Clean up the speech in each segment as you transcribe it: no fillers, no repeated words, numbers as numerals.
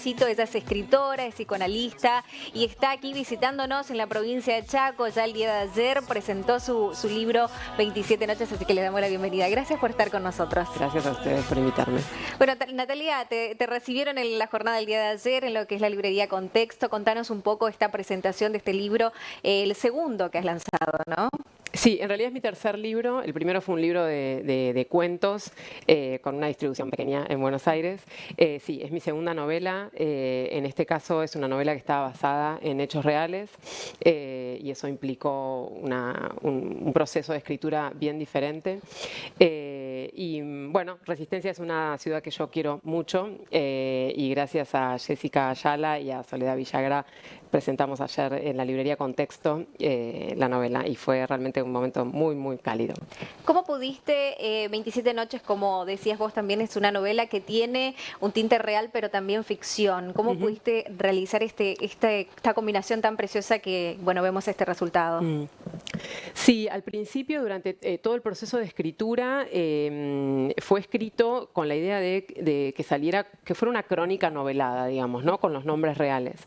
Cito, ella es escritora, es psicoanalista y está aquí visitándonos en la provincia de Chaco. Ya el día de ayer presentó su libro 27 noches, así que le damos la bienvenida. Gracias por estar con nosotros. Gracias a ustedes por invitarme. Bueno, Natalia, te recibieron en la jornada del día de ayer en lo que es la librería Contexto. Contanos un poco esta presentación de este libro, el segundo que has lanzado, ¿no? Sí, en realidad es mi tercer libro. El primero fue un libro de cuentos con una distribución pequeña en Buenos Aires. Sí, es mi segunda novela. En este caso es una novela que está basada en hechos reales y eso implicó un proceso de escritura bien diferente. Y bueno, Resistencia es una ciudad que yo quiero mucho y gracias a Jessica Ayala y a Soledad Villagra presentamos ayer en la librería Contexto la novela y fue realmente un momento muy, muy cálido. ¿Cómo pudiste, 27 noches, como decías vos también, es una novela que tiene un tinte real pero también ficción? ¿Cómo pudiste realizar esta combinación tan preciosa que, bueno, vemos este resultado? Sí, al principio, durante todo el proceso de escritura, fue escrito con la idea de que saliera, que fuera una crónica novelada, digamos, ¿no? Con los nombres reales.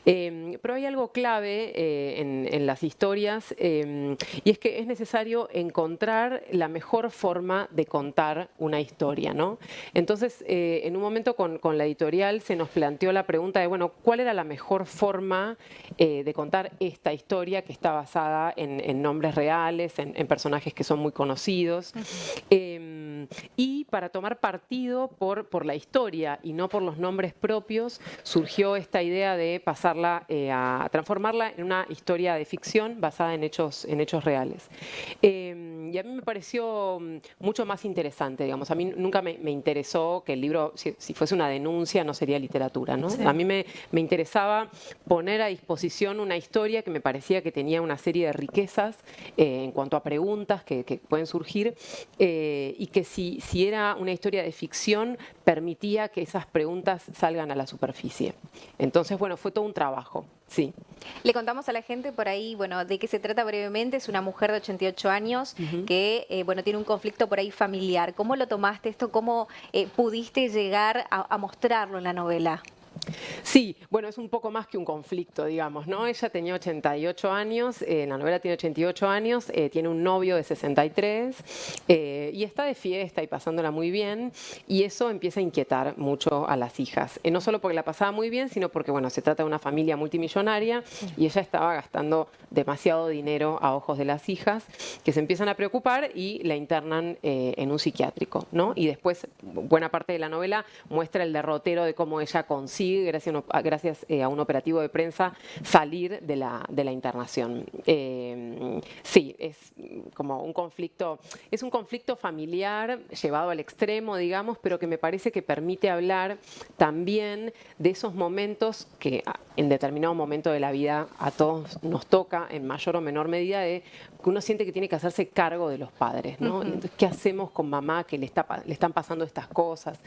Pero hay algo clave en las historias y es que es necesario encontrar la mejor forma de contar una historia, ¿no? Entonces, en un momento con la editorial se nos planteó la pregunta de, bueno, ¿cuál era la mejor forma de contar esta historia que está basada en nombres reales, en personajes que son muy conocidos? Y para tomar partido por la historia y no por los nombres propios, surgió esta idea de pasarla a transformarla en una historia de ficción basada en hechos reales. Y a mí me pareció mucho más interesante, digamos. A mí nunca me interesó que el libro, si fuese una denuncia, no sería literatura, ¿no? Sí. A mí me interesaba poner a disposición una historia que me parecía que tenía una serie de riquezas en cuanto a preguntas que pueden surgir y que si era una historia de ficción, permitía que esas preguntas salgan a la superficie. Entonces, bueno, fue todo un trabajo, sí. Le contamos a la gente por ahí, bueno, de qué se trata brevemente. Es una mujer de 88 años que, bueno, tiene un conflicto por ahí familiar. ¿Cómo lo tomaste esto? ¿Cómo pudiste llegar a mostrarlo en la novela? Sí, bueno, es un poco más que un conflicto, digamos, ¿no? Ella tenía 88 años, la novela tiene 88 años, tiene un novio de 63 y está de fiesta y pasándola muy bien y eso empieza a inquietar mucho a las hijas. No solo porque la pasaba muy bien, sino porque, bueno, se trata de una familia multimillonaria y ella estaba gastando demasiado dinero a ojos de las hijas que se empiezan a preocupar y la internan en un psiquiátrico, ¿no? Y después, buena parte de la novela muestra el derrotero de cómo ella consigue, gracias a un operativo de prensa, salir de la internación. Sí, es como un conflicto, es un conflicto familiar llevado al extremo, digamos, pero que me parece que permite hablar también de esos momentos que en determinado momento de la vida a todos nos toca, en mayor o menor medida, de que uno siente que tiene que hacerse cargo de los padres, ¿no? Entonces, ¿qué hacemos con mamá que le están pasando estas cosas?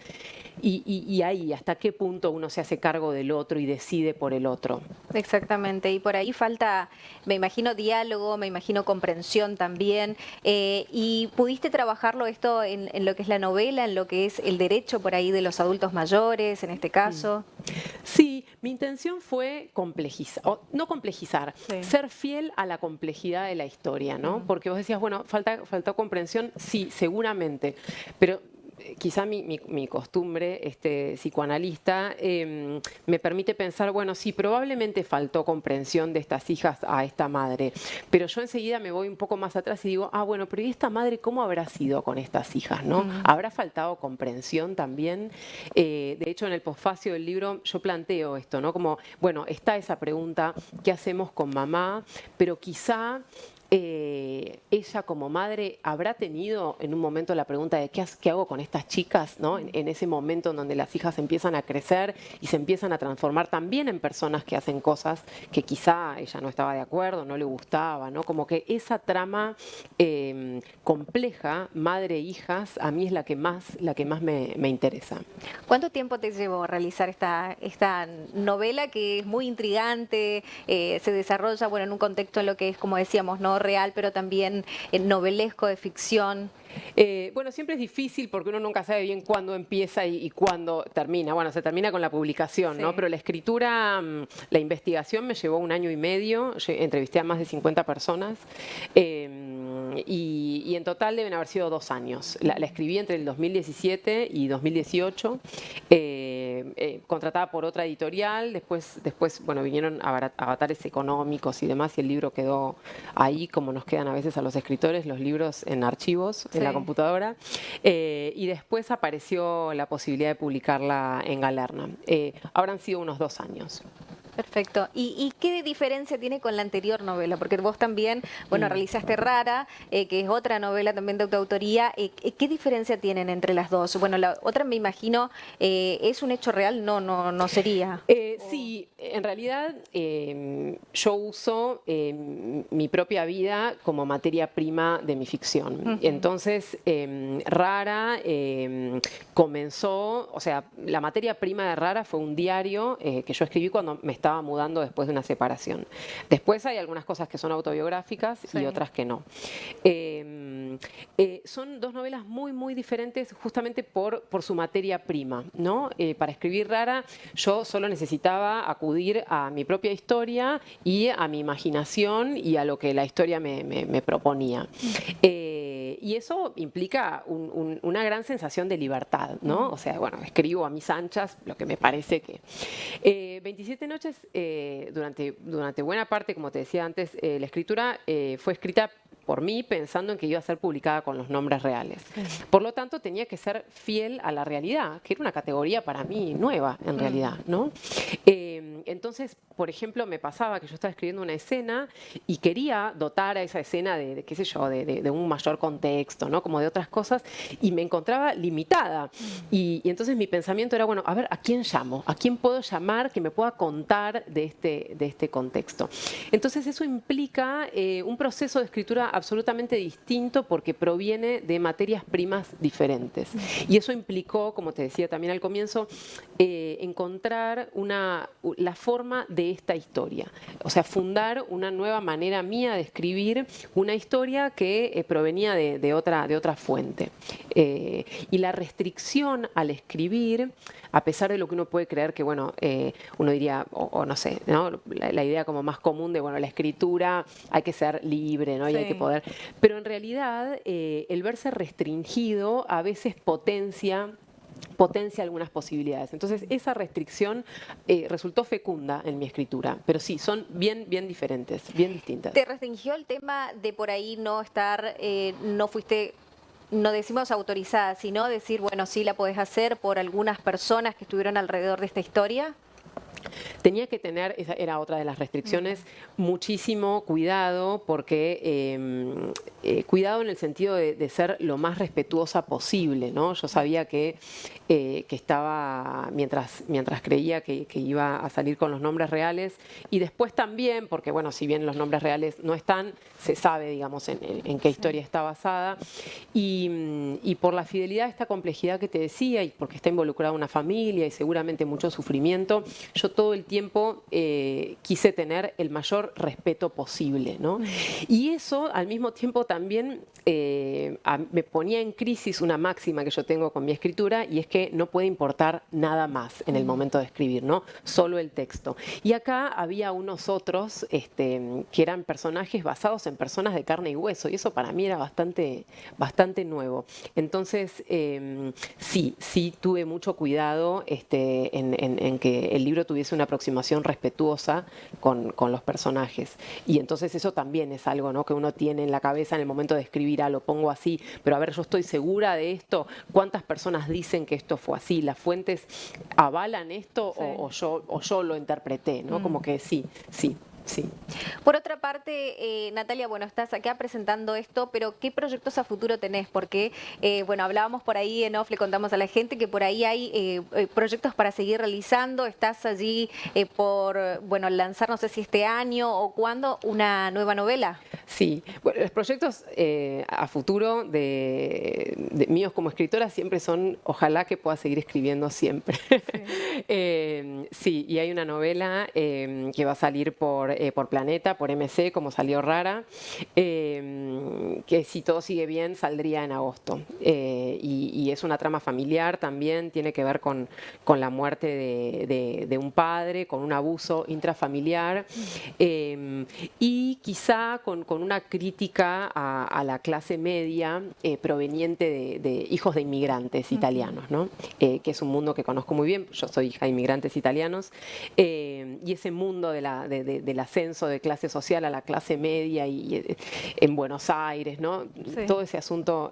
Y ahí, ¿hasta qué punto uno se hace cargo del otro y decide por el otro? Exactamente, y por ahí falta, me imagino, diálogo, me imagino comprensión también. ¿Y pudiste trabajarlo esto en lo que es la novela, en lo que es el derecho por ahí de los adultos mayores, en este caso? Sí, mi intención fue complejizar, no complejizar, ser fiel a la complejidad de la historia, ¿no? Porque vos decías, bueno, faltó comprensión, sí, seguramente, pero quizá mi costumbre psicoanalista me permite pensar, bueno, sí, probablemente faltó comprensión de estas hijas a esta madre, pero yo enseguida me voy un poco más atrás y digo, bueno, pero ¿y esta madre cómo habrá sido con estas hijas, no? ¿Habrá faltado comprensión también? De hecho, en el posfacio del libro yo planteo esto, ¿no? Como, bueno, está esa pregunta, ¿qué hacemos con mamá? Pero quizá ella como madre habrá tenido en un momento la pregunta de ¿qué hago con estas chicas? ¿No? En ese momento en donde las hijas empiezan a crecer y se empiezan a transformar también en personas que hacen cosas que quizá ella no estaba de acuerdo, no le gustaba, ¿no? Como que esa trama compleja, madre-hijas, a mí es la que más me interesa. ¿Cuánto tiempo te llevó realizar esta novela que es muy intrigante, se desarrolla, bueno, en un contexto en lo que es, como decíamos, ¿no? ¿no? Real, pero también novelesco, de ficción. Bueno, siempre es difícil porque uno nunca sabe bien cuándo empieza y cuándo termina. Bueno, se termina con la publicación, ¿no? Sí. Pero la escritura, la investigación me llevó 1 año y medio. Entrevisté a más de 50 personas y en total deben haber sido 2 años. La escribí entre el 2017 y 2018, contratada por otra editorial. Después, bueno, vinieron avatares económicos y demás y el libro quedó ahí, como nos quedan a veces a los escritores, los libros en archivos, en la computadora. Y después apareció la posibilidad de publicarla en Galerna. Habrán sido unos 2 años. Perfecto. ¿Y qué diferencia tiene con la anterior novela? Porque vos también, bueno, realizaste Rara, que es otra novela también de tu autoría. ¿Qué diferencia tienen entre las dos? Bueno, la otra me imagino, ¿es un hecho real? No sería. Sí, en realidad yo uso mi propia vida como materia prima de mi ficción. Entonces, Rara comenzó, o sea, la materia prima de Rara fue un diario que yo escribí cuando me estaba mudando después de una separación. Después hay algunas cosas que son autobiográficas y otras que no. Son 2 novelas muy, muy diferentes justamente por su materia prima, ¿no? Para escribir Rara yo solo necesitaba acudir a mi propia historia y a mi imaginación y a lo que la historia me proponía. Y eso implica una gran sensación de libertad, ¿no? O sea, bueno, escribo a mis anchas lo que me parece que... 27 noches, durante buena parte, como te decía antes, la escritura fue escrita por mí pensando en que iba a ser publicada con los nombres reales. Por lo tanto, tenía que ser fiel a la realidad, que era una categoría para mí nueva, en realidad, ¿no? Entonces, por ejemplo, me pasaba que yo estaba escribiendo una escena y quería dotar a esa escena de qué sé yo, de un mayor contexto, ¿no? Como de otras cosas, y me encontraba limitada. Y entonces mi pensamiento era, bueno, a ver, ¿a quién llamo? ¿A quién puedo llamar que me pueda contar de este contexto? Entonces, eso implica un proceso de escritura absolutamente distinto porque proviene de materias primas diferentes. Y eso implicó, como te decía también al comienzo, encontrar la forma de esta historia. O sea, fundar una nueva manera mía de escribir una historia que provenía de otra fuente. Y la restricción al escribir, a pesar de lo que uno puede creer que, bueno, uno diría, o no sé, ¿no? La idea como más común de, bueno, la escritura hay que ser libre, ¿no? Y hay que poder... Pero en realidad, el verse restringido a veces potencia algunas posibilidades. Entonces, esa restricción resultó fecunda en mi escritura, pero sí, son bien diferentes, bien distintas. ¿Te restringió el tema de por ahí no estar, no fuiste, no decimos autorizada, sino decir, bueno, sí la podés hacer por algunas personas que estuvieron alrededor de esta historia? Tenía que tener, esa era otra de las restricciones, muchísimo cuidado, porque cuidado en el sentido de ser lo más respetuosa posible, ¿no? Yo sabía que estaba, mientras creía que iba a salir con los nombres reales, y después también, porque bueno, si bien los nombres reales no están, se sabe, digamos, en qué historia está basada, y por la fidelidad a esta complejidad que te decía, y porque está involucrada una familia y seguramente mucho sufrimiento, yo todo el tiempo quise tener el mayor respeto posible, ¿no? Y eso al mismo tiempo también me ponía en crisis una máxima que yo tengo con mi escritura, y es que no puede importar nada más en el momento de escribir, ¿no? Solo el texto. Y acá había unos otros que eran personajes basados en personas de carne y hueso, y eso para mí era bastante nuevo. Entonces, sí tuve mucho cuidado en que el libro tuviese una aproximación respetuosa con los personajes. Y entonces eso también es algo, ¿no?, que uno tiene en la cabeza en el momento de escribir, lo pongo así, pero a ver, yo estoy segura de esto, ¿cuántas personas dicen que esto fue así? ¿Las fuentes avalan esto o yo lo interpreté, ¿no? Como que sí. Por otra parte, Natalia, bueno, estás acá presentando esto, pero ¿qué proyectos a futuro tenés? Porque, bueno, hablábamos por ahí en off, le contamos a la gente que por ahí hay proyectos para seguir realizando. Estás allí por, bueno, lanzar, no sé si este año o cuándo, una nueva novela. Sí, bueno, los proyectos a futuro de míos como escritora siempre son, ojalá que pueda seguir escribiendo siempre. Sí, y hay una novela que va a salir por por Planeta, por MC, como salió Rara, que si todo sigue bien saldría en agosto. Y es una trama familiar también, tiene que ver con la muerte de un padre, con un abuso intrafamiliar, y quizá con una crítica a la clase media proveniente de hijos de inmigrantes italianos, ¿no? Que es un mundo que conozco muy bien, yo soy hija de inmigrantes italianos, y ese mundo del ascenso de clase social a la clase media y en Buenos Aires, ¿no? Sí. Todo ese asunto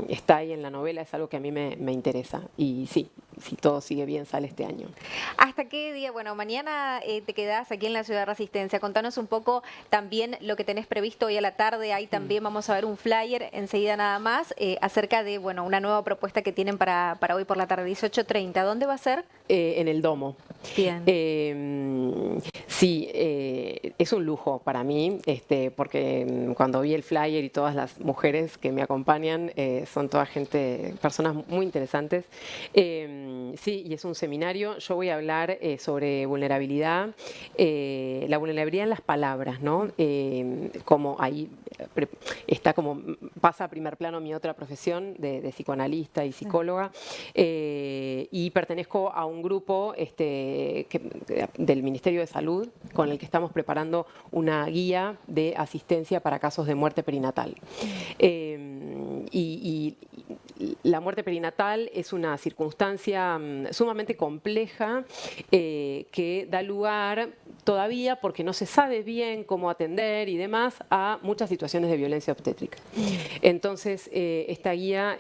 está ahí en la novela, es algo que a mí me interesa. Y sí, si todo sigue bien, sale este año. ¿Hasta qué día? Bueno, mañana te quedás aquí en la Ciudad de Resistencia. Contanos un poco también lo que tenés previsto hoy a la tarde. Ahí también vamos a ver un flyer enseguida nada más acerca de, bueno, una nueva propuesta que tienen para hoy por la tarde, 18:30. ¿Dónde va a ser? En el Domo. Bien. Sí, es un lujo para mí, porque cuando vi el flyer y todas las mujeres que me acompañan son toda personas muy interesantes. Sí, y es un seminario. Yo voy a hablar sobre vulnerabilidad, la vulnerabilidad en las palabras, ¿no? Como ahí está pasa a primer plano mi otra profesión de psicoanalista y psicóloga, y pertenezco a un grupo del Ministerio de Salud con el que estamos preparando una guía de asistencia para casos de muerte perinatal. Y la muerte perinatal es una circunstancia sumamente compleja que da lugar todavía, porque no se sabe bien cómo atender y demás, a muchas situaciones de violencia obstétrica. Entonces, esta guía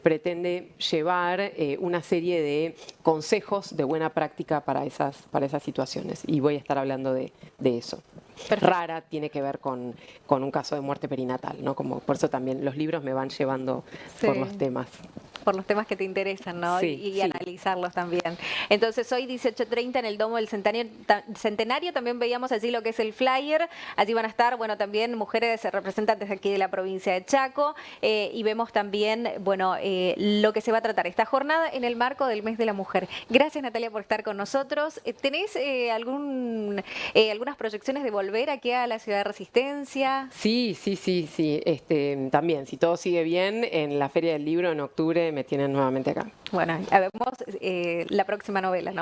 pretende llevar una serie de consejos de buena práctica para esas situaciones, y voy a estar hablando de eso. Perfecto. Rara tiene que ver con un caso de muerte perinatal, ¿no? Por eso también los libros me van llevando por los temas. Por los temas que te interesan, ¿no? Sí, y sí. analizarlos también. Entonces, hoy 18:30 en el Domo del Centenario, también veíamos allí lo que es el flyer. Allí van a estar, bueno, también mujeres representantes aquí de la provincia de Chaco, y vemos también, bueno, lo que se va a tratar esta jornada en el marco del Mes de la Mujer. Gracias, Natalia, por estar con nosotros. ¿Tenés algunas proyecciones de volver aquí a la Ciudad de Resistencia? Sí. También, si todo sigue bien, en la Feria del Libro en octubre me tienen nuevamente acá. Bueno, vemos la próxima novela, ¿no?